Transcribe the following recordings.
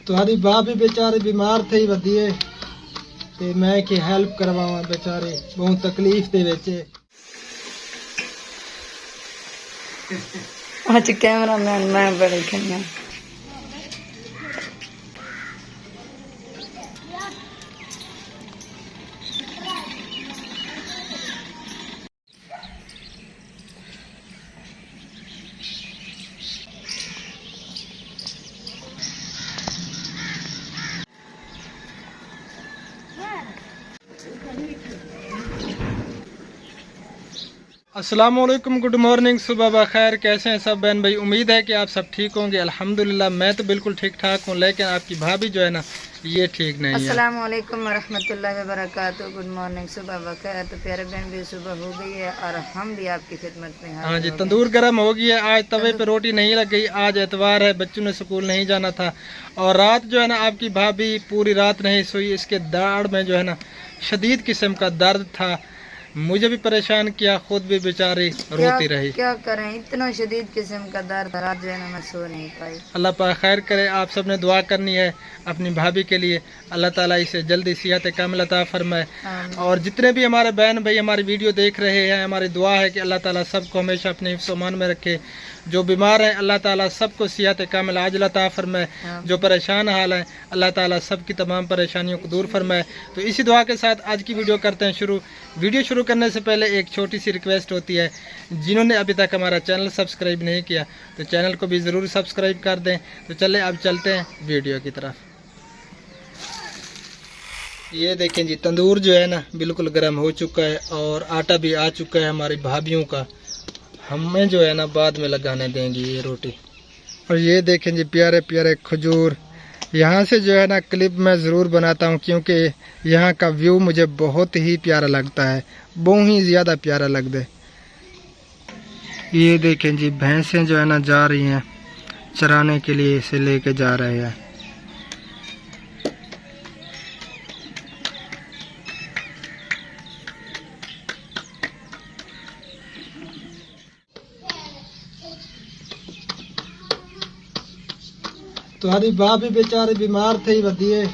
तुम्हारी बाप भी बेचारे बीमार थे ही वधिए ते मैं की हेल्प करवावा बेचारे बहुत तकलीफ दे विच आज कैमरामैन मैं बड़े खेलना अस्सलामुअलैकुम, गुड मॉर्निंग, सुबह बखैर। कैसे हैं सब बहन भाई? उम्मीद है कि आप सब ठीक होंगे। अल्हम्दुलिल्लाह मैं तो बिल्कुल ठीक ठाक हूँ, लेकिन आपकी भाभी जो है ना ये ठीक नहीं है। अस्सलाम वालेकुम वरहमतुल्लाहि वबरकातुहू। गुड मॉर्निंग, सुबह बखैर। तो प्यारे बहन भी सुबह हो गई है और हम भी आपकी खिदमत में हाँ जी, तंदूर गर्म हो गई है। आज तवे पे रोटी नहीं लग गई। आज एतवार है, बच्चों ने स्कूल नहीं जाना था और रात जो है ना आपकी भाभी पूरी रात नहीं सोई। इसके दाढ़ में जो है ना शदीद किस्म का दर्द था, मुझे भी परेशान किया, खुद भी बेचारी रोती रही। क्या करें, इतना शदीद किस्म का दर्द रात जो है ना मैं सो नहीं पाई। अल्लाह पाक खैर करे। आप सब ने दुआ करनी है अपनी भाभी के लिए, अल्लाह ताला इसे जल्दी सेहत कामिल अता फरमाए। और जितने भी हमारे बहन भाई हमारी वीडियो देख रहे हैं, हमारी दुआ है कि अल्लाह ताला सबको हमेशा अपने हिफ्ज़ व अमान में रखे। जो बीमार हैं अल्लाह ताला सबको सेहत कामिल आजिल अता फरमाए। जो परेशान हाल है अल्लाह ताला सबकी तमाम परेशानियों को दूर फरमाए। तो इसी दुआ के साथ आज की वीडियो करते हैं शुरू। वीडियो शुरू करने से पहले एक छोटी सी रिक्वेस्ट होती है, जिन्होंने अभी तक हमारा चैनल सब्सक्राइब नहीं किया तो चैनल को भी ज़रूर सब्सक्राइब कर दें। तो चले अब चलते हैं वीडियो की तरफ। ये देखें जी, तंदूर जो है ना बिल्कुल गर्म हो चुका है और आटा भी आ चुका है हमारी भाभीयों का। हमें जो है ना बाद में लगाने देंगी ये रोटी। और ये देखें जी प्यारे प्यारे खजूर। यहाँ से जो है ना क्लिप मैं ज़रूर बनाता हूँ क्योंकि यहाँ का व्यू मुझे बहुत ही प्यारा लगता है, बहुत ही ज़्यादा प्यारा लगता है। ये देखें जी भैंसें जो है ना जा रही हैं चराने के लिए, इसे लेके जा रहे हैं। तुम्हारी बाप भी बेचारे बीमार थे ही वधिए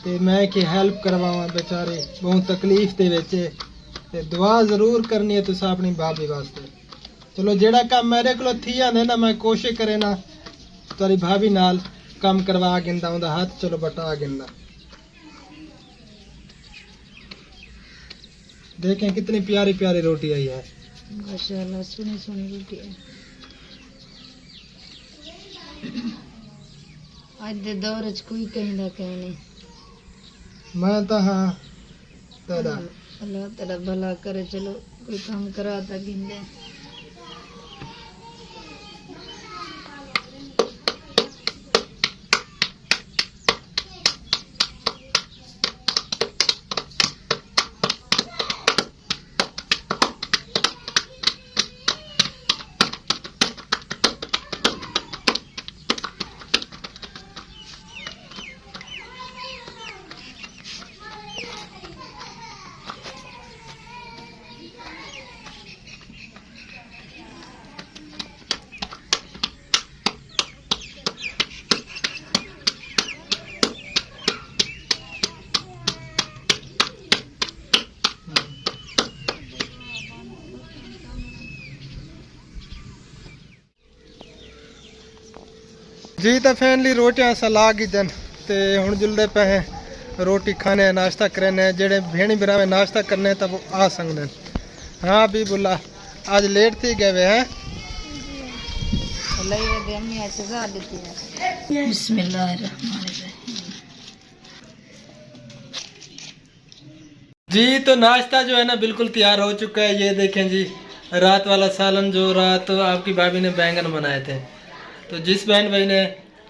ते मैं की हेल्प करवावा बेचारे बहुत तकलीफ दे विच ते दुआ जरूर करनी है तुसा अपनी भाभी वास्ते। चलो जेड़ा काम मेरे को थी जांदे ना मैं कोशिश करे ना तुम्हारी भाभी नाल काम करवा गिंदा, उनका हाथ चलो बटा गिंदा। देखें कितनी प्यारी प्यारी रोटी आई है माशाल्लाह, सुनी सुनी रोटी है। आज दे दौर च कोई कहंदा कहने मैं तो हाँ तेरा अल्लाह तेरा भला करे। चलो कोई काम करा ता गिंदे। जी तो फैनली रोटियां सला गई जन ते हुण जुलदे पे हैं रोटी खाने, नाश्ता करने। जेड़े भेणी बिरावे नाश्ता करने तब वो आ सकते हैं। हाँ भी बोला आज लेट थी गए हैं। जी तो नाश्ता जो है ना बिल्कुल तैयार हो चुका है। ये देखें जी रात वाला सालन जो रात आपकी भाभी ने बैंगन बनाए थे। तो जिस बहन भाई ने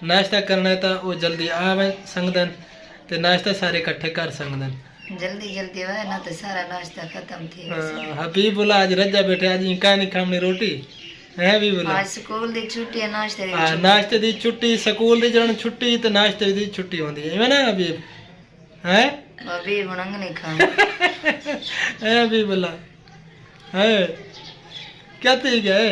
नाश्ता करना था वो जल्दी आवे संगदन ते नाश्ता सारे इकट्ठे कर संगदन। जल्दी जल्दी है ना तो सारा नाश्ता खत्म थी। हबीब बोला आज रजा बैठे आज इनका नहीं खामनी रोटी है भी बोला। आज स्कूल दी छुट्टी है, नाश्ते दी छुट्टी। नाश्ते दी छुट्टी, स्कूल दी जण छुट्टी ते नाश्ते दी छुट्टी होंदी है। इवें ना हबीब है हबीब हुण नहीं खाना है हबीब बोला है क्या थी गए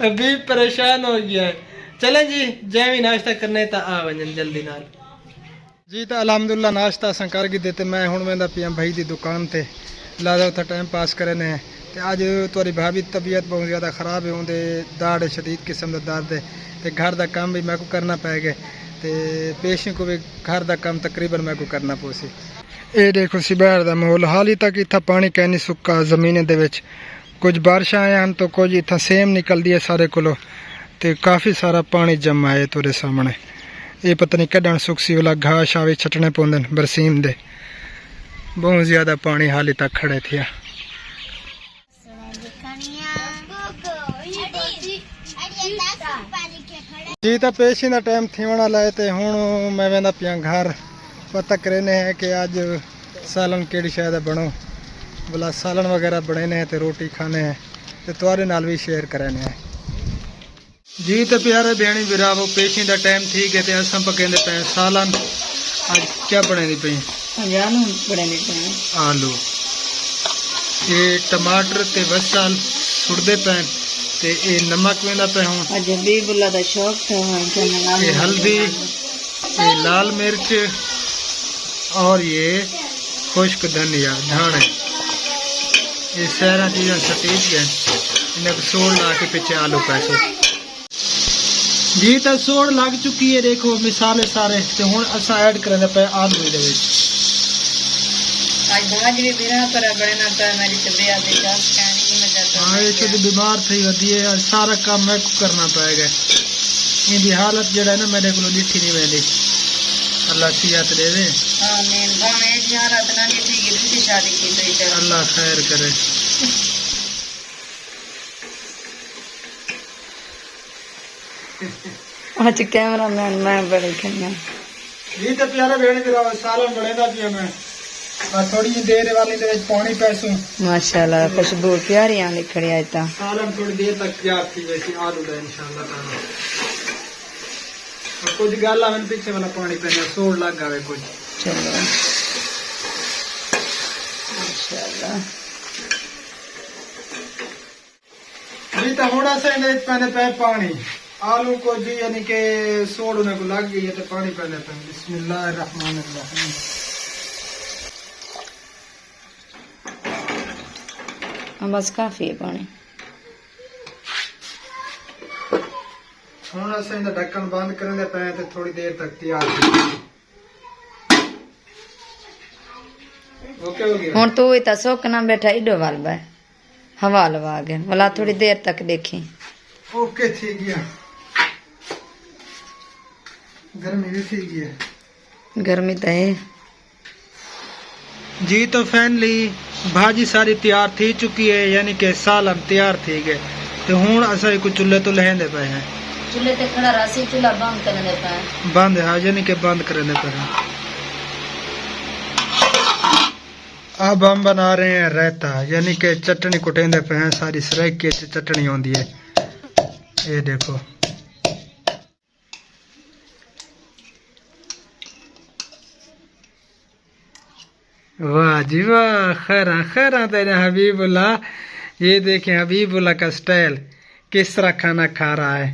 अभी परेशान हो गया है। चलें जी जै भी नाश्ता करने ता आ वजन जल्दी नाल जी। तो अलहमदुल्ला नाश्ता असां कर गए ते मैं हुण वेंदा पिया भाई दी दुकान ते लादा उत्थे टाइम पास करने हैं। ते अज तुहारी भाभी दी तबीयत बहुत ज़्यादा ख़राब है, उंदे दाड़ शदीद किस्म दा दर्द है ते घर दा काम भी मैं को करना पै गया ते पेशें को भी घर दा काम तकरीबन मैं को करना पोसी। ये देखो सी बाहर दा माहौल, हाली तक इत्था पानी कैनी सुक्का ज़मीन दे विच, कुछ बारिशां आया तो कुछ इत्था सेम निकलदी है सारे कोलों ते काफ़ी सारा पानी जमा है तुहारे सामने। ये पता नहीं कड्ढण सुक्सी वाला घाह शा भी छटने पौंदे न बरसीम दे, बहुत ज़्यादा पानी हाली तक खड़े थिया। जी तो पेशी का टाइम थीवण वाला है ते हुण मैं वेंदा पिया घर, पता करने है कि अज सालन केड़ी शायद बनो, बोला सालन वगैरह बने हैं तो रोटी खाने हैं तो तुहारे नाल भी शेयर करने हैं। जी तो प्यारे भेणी बिरावो पेशी का टाइम ठीक है तो असां पकाइंदे पे सालन। अज क्या बनाई पई? आलू, ये टमाटर ते वसल सुटदे पे ते ये नमक वेंदा पे हूँ, ये हल्दी, ये लाल मिर्च और ये खुश्क धनिया धाने, ये सारा चीज़ें सटीक है। इन्हें सोड़ ला के पीछे आलू पैसे जी तो सोड़ लग चुकी है। देखो मिसाले सारे तो हुण असां ऐड करने पे आलू दे विच। हाँ ये खुद बीमार थी वधी है, सारा काम मैं को करना पाएगा। इनकी हालत जड़ा है ना मेरे को लिखी नहीं वेंदी, अल्लाह सिहत देवे, अल्लाह खैर करे। आज कैमरा मैन मैं बड़े खेलना जी तो प्यारे भेड़ मेरा सालन बनेगा पिया मैं थोड़ी देर वाली दे पानी पैसू माशाल्लाह खुशबू प्यारी आंदी खड़ी आई ता सालन थोड़ी देर तक तैयार थी वैसी आलू दा इंशाल्लाह ताला। और कुछ गाला मैंने पीछे वाला पानी पीना सोड़ लग गए कुछ। चलो माशाल्लाह जी तो होड़ा से ने पहले पे पानी आलू को जी यानी के सोड़ने को लग गई है तो पानी पहले पे बिस्मिल्लाहिर्रहमानिर्रहीम। बस काफी है पानी। हुण असां इहदा ढक्कन बंद करने पे तो थोड़ी देर तक तैयार ओके हो गया। हुण तू इता सोकना बैठा इडो वाल बा हवा लवा गए वाला थोड़ी देर तक देखी। ओके ठीक गया, गर्मी भी ठीक है, गर्मी तो है जी। तो फैनली भाजी सारी तैयार थी चुकी है यानी कि सालन तैयार थी गए तो हुण असां कुछ चूल्हे तो लहेंदे पे हैं, चूल्हे ते खड़ा रासी चूल्हा बंद करने पे बंद है यानी कि बंद करने पे हैं। अब हम बना रहे हैं रायता यानी कि चटनी कुटेंदे पे हैं, सारी सरेक की चटनी होती है। ये देखो वाह जी वाह, खैरा खैरा तेरे हबीबुल्लाह। ये देखें हबीबुल्लाह का स्टाइल किस तरह खाना खा रहा है।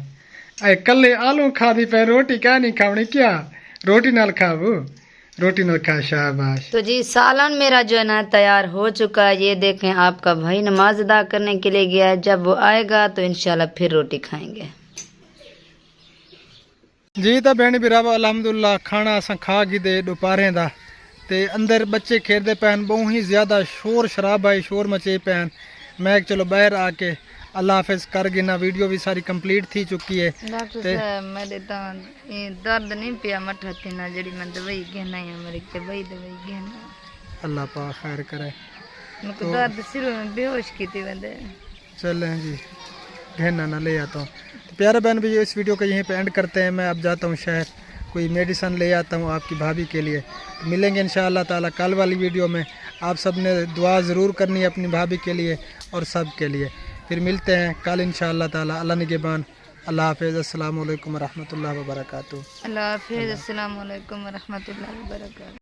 अरे कल्ले आलू खा दी पे रोटी क्या नहीं खावनी, क्या रोटी नाल खाबू, रोटी नाल खा, शाबाश। तो जी सालन मेरा जो है ना तैयार हो चुका है। ये देखें आपका भाई नमाज अदा करने के लिए गया है, जब वो आएगा तो इंशाल्लाह फिर रोटी खाएंगे। जी तो भैन बिरावा अलहमदुल्ला खाना अस खा गई दे दोपहरें दा ते अंदर बच्चे खेलते पैन, बहुत ही ज़्यादा शोर शराबा है, शोर मचे पैन। मैं चलो बाहर आके अल्लाह हाफिज कर गिना, वीडियो भी सारी कंप्लीट थी चुकी है। डॉक्टर साहब मेरे तो ये दर्द नहीं पिया मठा थी ना जड़ी मैं दवाई घेना है मेरी के भाई दवाई घेना, अल्लाह पाक खैर करे। मुझको दर्द सिर में बेहोश की थी बंदे। चलें जी घेना ना ले आता हूँ। तो प्यारे बहन भी इस वीडियो को यहीं पे एंड करते हैं। मैं अब जाता हूँ शहर, कोई मेडिसन ले आता हूँ आपकी भाभी के लिए। तो मिलेंगे इंशाअल्लाह ताला कल वाली वीडियो में। आप सब ने दुआ ज़रूर करनी है अपनी भाभी के लिए और सब के लिए। फिर मिलते हैं कल इंशाअल्लाह ताला। अल्लाह निगहबान, अल्लाह हाफिज़, अस्सलामु अलैकुम रहमतुल्लाहि व बरकातुहू। अल्लाह हाफिज़, अस्सलामु अलैकुम रहमतुल्लाहि व बरकातुहू।